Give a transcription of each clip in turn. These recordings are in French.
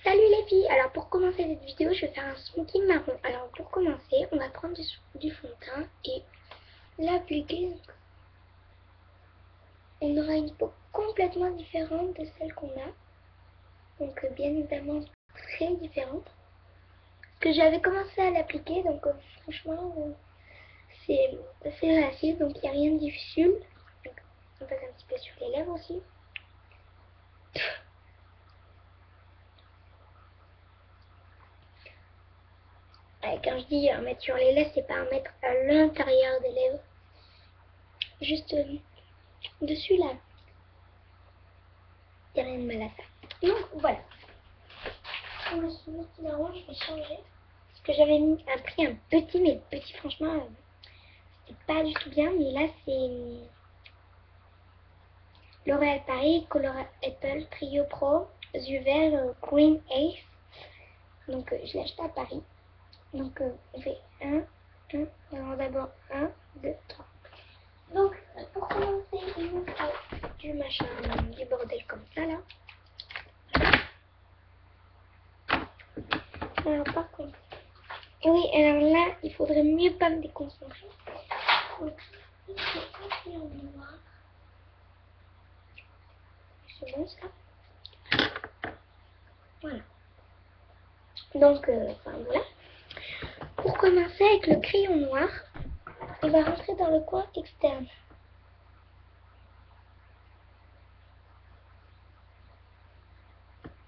Salut les filles. Alors pour commencer cette vidéo, je vais faire un smoking marron. Alors pour commencer, on va prendre du fond de teint et l'appliquer. On aura une peau complètement différente de celle qu'on a. Donc bien évidemment très différente. Que j'avais commencé à l'appliquer, donc franchement c'est assez facile, donc il n'y a rien de difficile. Donc, on passe un petit peu sur les lèvres aussi. Quand je dis mettre sur les lèvres, c'est pas mettre à l'intérieur des lèvres. Juste dessus là. Il n'y a rien de mal à ça. Donc voilà. Pour le smoothie marron, je vais changer. Parce que j'avais pris un petit, mais petit franchement, c'était pas du tout bien. Mais là c'est L'Oréal Paris Color Apple Trio Pro Yeux vert Green Ace. Donc je l'ai acheté à Paris. Donc on fait 1, 2, alors d'abord 1, 2, 3. Donc pour commencer, il nous faut du machin, du bordel comme ça là. Alors par contre, oui, alors là, il faudrait mieux pas me déconcentrer. Donc, il faut un crayon noir. C'est bon ça. Voilà. Donc, voilà. Pour commencer avec le crayon noir, on va rentrer dans le coin externe.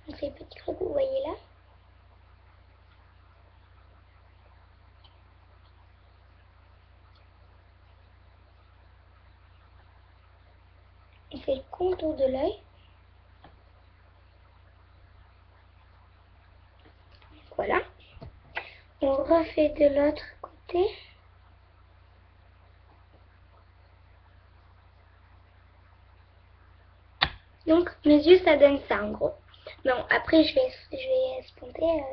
On fait petit creux que vous voyez là. On fait le contour de l'œil. Voilà. On refait de l'autre côté. Donc mes yeux ça donne ça en gros. Bon après je vais escompter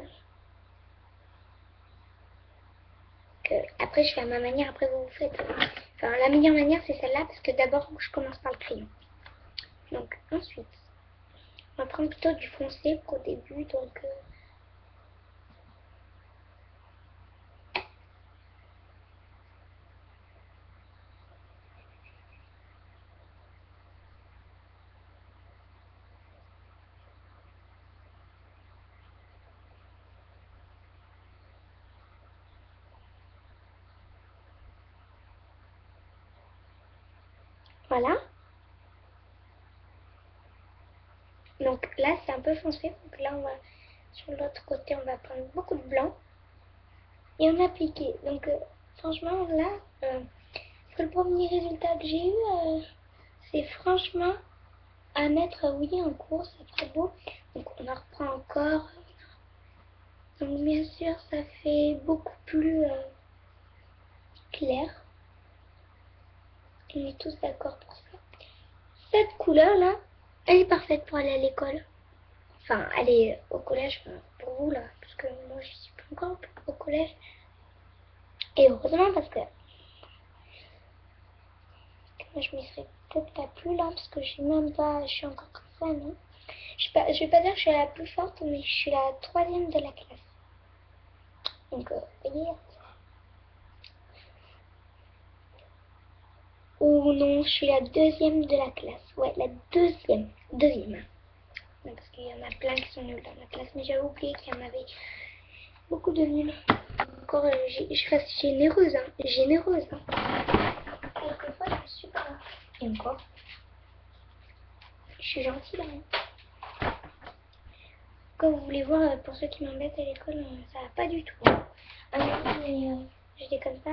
après je fais à ma manière, après vous faites. Enfin la meilleure manière c'est celle-là parce que d'abord je commence par le crayon. Donc ensuite on va prendre plutôt du foncé pour au début donc voilà. Donc là c'est un peu foncé, donc là on va sur l'autre côté on va prendre beaucoup de blanc et on appliquer. Donc franchement là le premier résultat que j'ai eu c'est franchement à mettre oui en cours, c'est très beau. Donc on en reprend encore. Donc bien sûr ça fait beaucoup plus clair. On est tous d'accord pour ça. Cette couleur là, elle est parfaite pour aller à l'école. Enfin aller au collège pour vous là, parce que moi je suis pas encore au collège. Et heureusement parce que moi je m'y serais peut-être pas plus là, parce que je suis même pas, je suis encore comme ça, non. Je vais pas dire que je suis la plus forte, mais je suis la troisième de la classe. Donc vous voyez. Ou non, je suis la deuxième de la classe. Ouais, la deuxième. Deuxième. Non, parce qu'il y en a plein qui sont nuls dans la classe, mais j'avais oublié qu'il y en avait beaucoup de nuls. Encore, je reste généreuse, hein. Généreuse, hein. Quelquefois, je suis pas. Et encore. Je suis gentille, là. Comme vous voulez voir, pour ceux qui m'embêtent à l'école, ça va pas du tout. Hein. Ah non, mais je dis comme ça,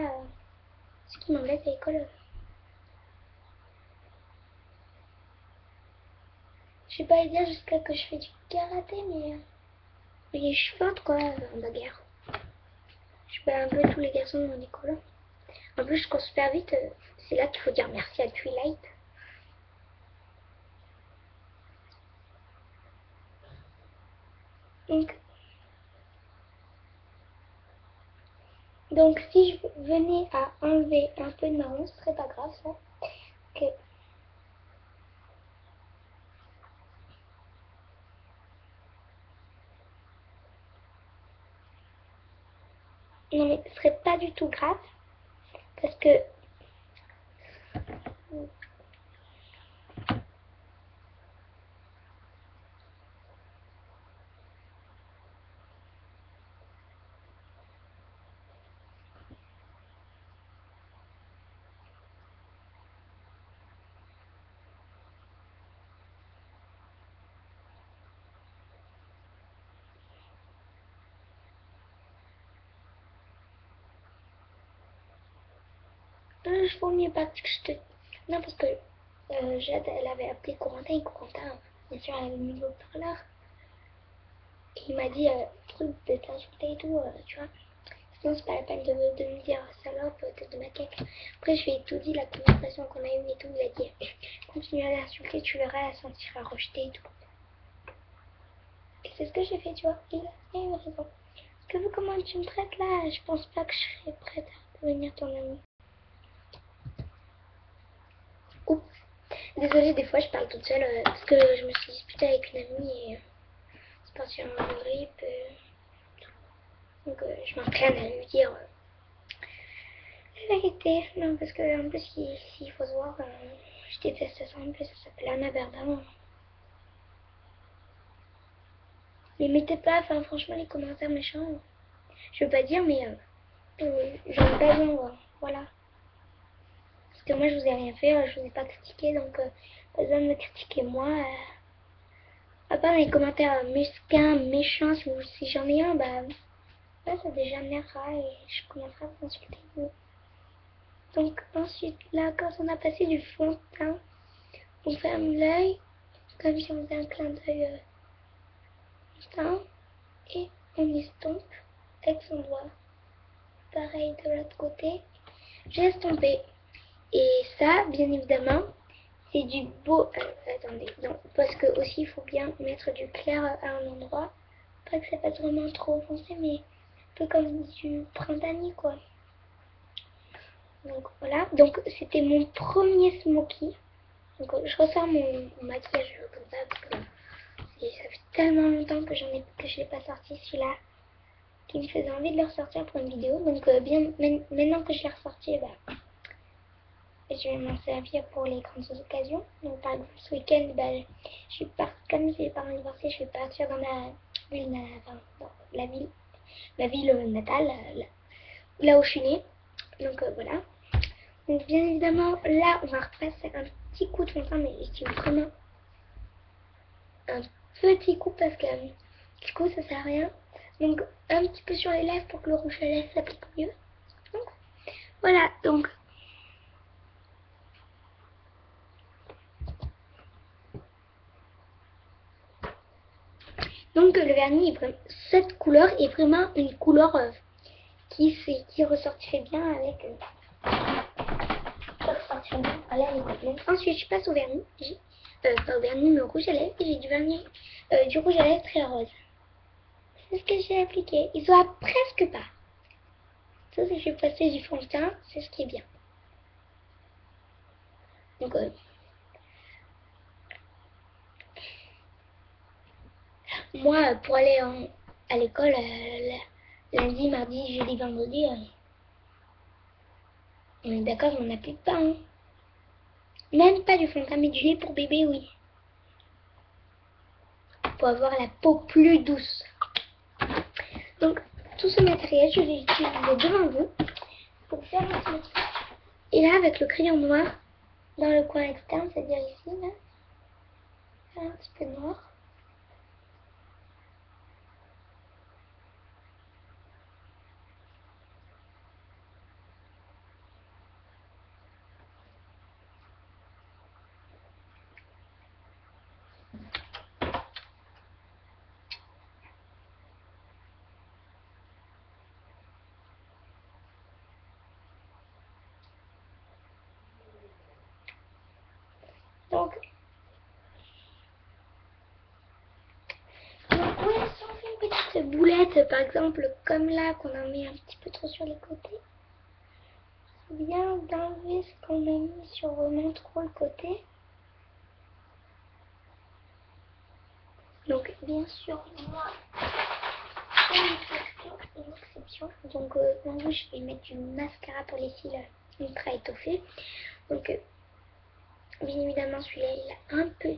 ceux qui m'embêtent à l'école... je sais pas dire jusqu'à que je fais du karaté, mais je suis forte quoi en bagarre. Je bats un peu tous les garçons de mon école. En plus, je cours super vite. C'est là qu'il faut dire merci à Twilight. Donc si je venais à enlever un peu de marron, ce serait pas grave ça. Que Non mais ce serait pas du tout grave. Parce que je vaut mieux pas que je te... Non, parce que Jade, elle avait appelé Corentin et Corentin, bien sûr, elle avait mis le haut-parleur. Et il m'a dit, truc de t'insulter et tout, tu vois. Sinon, c'est pas la peine de me dire salope, tête de macaque. Après, je lui ai tout dit, la conversation qu'on a eue et tout. Il a dit, continue à l'insulter, tu verras, elle se sentira rejetée et tout. Et c'est ce que j'ai fait, tu vois. Il a eu raison. Parce que vu comment tu me traites là, je pense pas que je serais prête à devenir ton amie. Oups. Désolée, des fois je parle toute seule parce que je me suis disputée avec une amie et c'est parti en grippe. Donc je m'entraîne à lui dire la vérité. Non, parce que en plus, s'il faut se voir, je déteste ça en plus, ça s'appelle Anna Verdun. Mais mettez pas, enfin franchement, les commentaires méchants, je veux pas dire, mais j'en ai pas besoin, voilà. Parce que moi je vous ai rien fait, je vous ai pas critiqué, donc pas besoin de me critiquer moi. À part les commentaires mesquins, méchants, si j'en ai un, bah là ça dégénérera et je commencerai à vous insulter. Donc ensuite, là, quand on a passé du fond de teint, on ferme l'œil, comme si on faisait un clin d'œil teint, et on estompe avec son doigt. Pareil de l'autre côté, j'ai estompé. Et ça, bien évidemment, c'est du beau... attendez, non, parce que aussi il faut bien mettre du clair à un endroit. Pas que ça fasse vraiment trop foncé, mais un peu comme du printanier, quoi. Donc voilà, donc c'était mon premier smoky. Donc je ressors mon maquillage comme ça parce que ça fait tellement longtemps que je l'ai pas sorti celui-là, qui me faisait envie de le ressortir pour une vidéo. Donc bien maintenant que je l'ai ressorti, bah, je vais m'en servir pour les grandes occasions. Donc par exemple ce week-end, bah, comme c'est pas anniversaire, je vais partir dans ma ville, ma ville natale, là où je suis née. Donc voilà. Donc bien évidemment, là, on va repasser un petit coup de fond de teint, mais je dis vraiment un petit coup parce que du coup, ça sert à rien. Donc un petit peu sur les lèvres pour que le rouge à lèvres s'applique mieux. Donc, voilà, donc le vernis, cette couleur est vraiment une couleur qui ressortirait bien avec... Ensuite, je passe au vernis. Pas au vernis, mais au rouge à lèvres. Et j'ai du vernis, du rouge à lèvres très rose. C'est ce que j'ai appliqué. Il se voit presque pas. Ça, si je vais passer du fond de teint, c'est ce qui est bien. Donc, moi, pour aller à l'école, lundi, mardi, jeudi, vendredi, on est d'accord, on n'applique pas. Hein. Même pas du fond de teint, mais du lait pour bébé, oui. Pour avoir la peau plus douce. Donc, tout ce matériel, je l'ai utilisé devant vous pour faire un smoothie. Et là, avec le crayon noir, dans le coin externe, c'est-à-dire ici, là, un petit peu noir. Donc ouais, si on fait une petite boulette, par exemple, comme là, qu'on en met un petit peu trop sur les côtés, c'est bien d'enlever ce qu'on a mis sur vraiment trop le côté. Donc, bien sûr, moi, une exception foundation. Donc en rouge, je vais mettre du mascara pour les cils ultra étoffés. Donc bien évidemment, celui-là, il a un peu...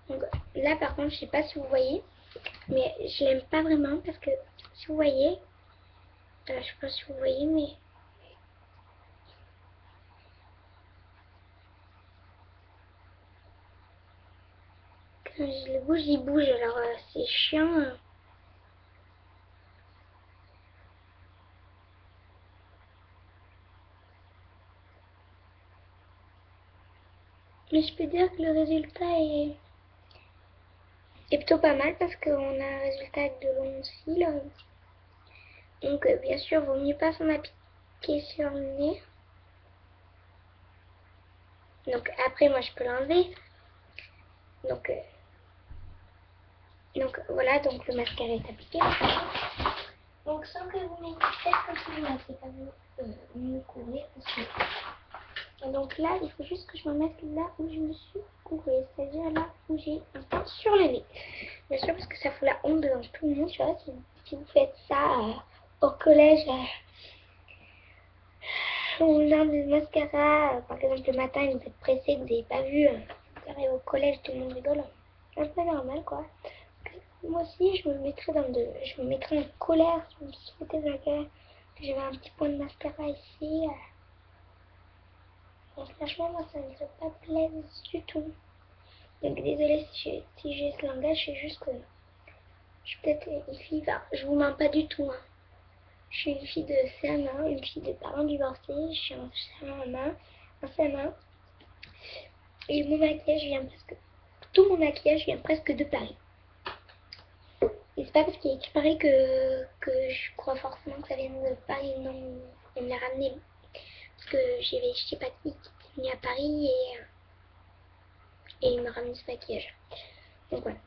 Donc là, par contre, je sais pas si vous voyez, mais je l'aime pas vraiment parce que si vous voyez, je sais pas si vous voyez, mais quand je le bouge, il bouge. Alors c'est chiant. Mais je peux dire que le résultat est plutôt pas mal parce qu'on a un résultat avec de longs cils. Donc bien sûr, vaut mieux pas s'en appliquer sur le nez. Donc après, moi, je peux l'enlever. Donc, voilà, donc le mascara est appliqué. Donc sans que vous m'ayez fait comme celui-là, c'est pas vous me couvrir parce que... Donc là, il faut juste que je me mette là où je me suis courée, c'est-à-dire là où j'ai un point sur le nez. Bien sûr, parce que ça fout la honte devant tout le monde, tu vois, si vous faites ça au collège, ou lors du mascara, par exemple le matin, vous êtes pressé, vous n'avez pas vu, vous arrivez au collège, tout le monde rigole. C'est un peu normal, quoi. Moi aussi, je me mettrais en colère si je me souhaitais que j'avais un petit point de mascara ici. Donc franchement, moi, ça me fait pas plaisir du tout. Donc désolée si j'ai ce langage, c'est juste que je suis peut-être une fille, enfin, je vous mens pas du tout. Hein. Je suis une fille de CM1, une fille de parents divorcés, je suis en CM1, en CM1. Et mon maquillage vient presque, tout mon maquillage vient presque de Paris. Et c'est pas parce qu'il y a écrit Paris que je crois forcément que ça vient de Paris, non, on me l'a ramené. Parce que j'avais, je sais pas qui est venu à Paris et il m'a ramené ce maquillage. Donc voilà.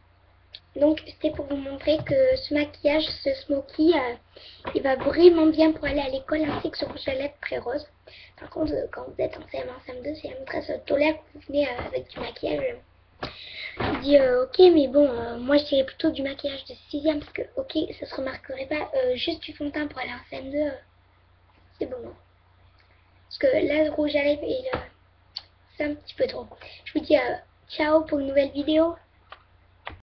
Donc c'était pour vous montrer que ce maquillage, ce smoky, il va vraiment bien pour aller à l'école ainsi que ce rouge à lèvres très rose. Par contre, quand vous êtes en CM1, CM2, c'est la maîtresse tolère que vous venez avec du maquillage. Je dis ok, mais bon, moi je dirais plutôt du maquillage de 6ème parce que ok, ça se remarquerait pas, juste du fond de teint pour aller en CM2, c'est bon. Hein. Parce que là, le rouge à lèvres, c'est un petit peu trop. Je vous dis ciao pour une nouvelle vidéo.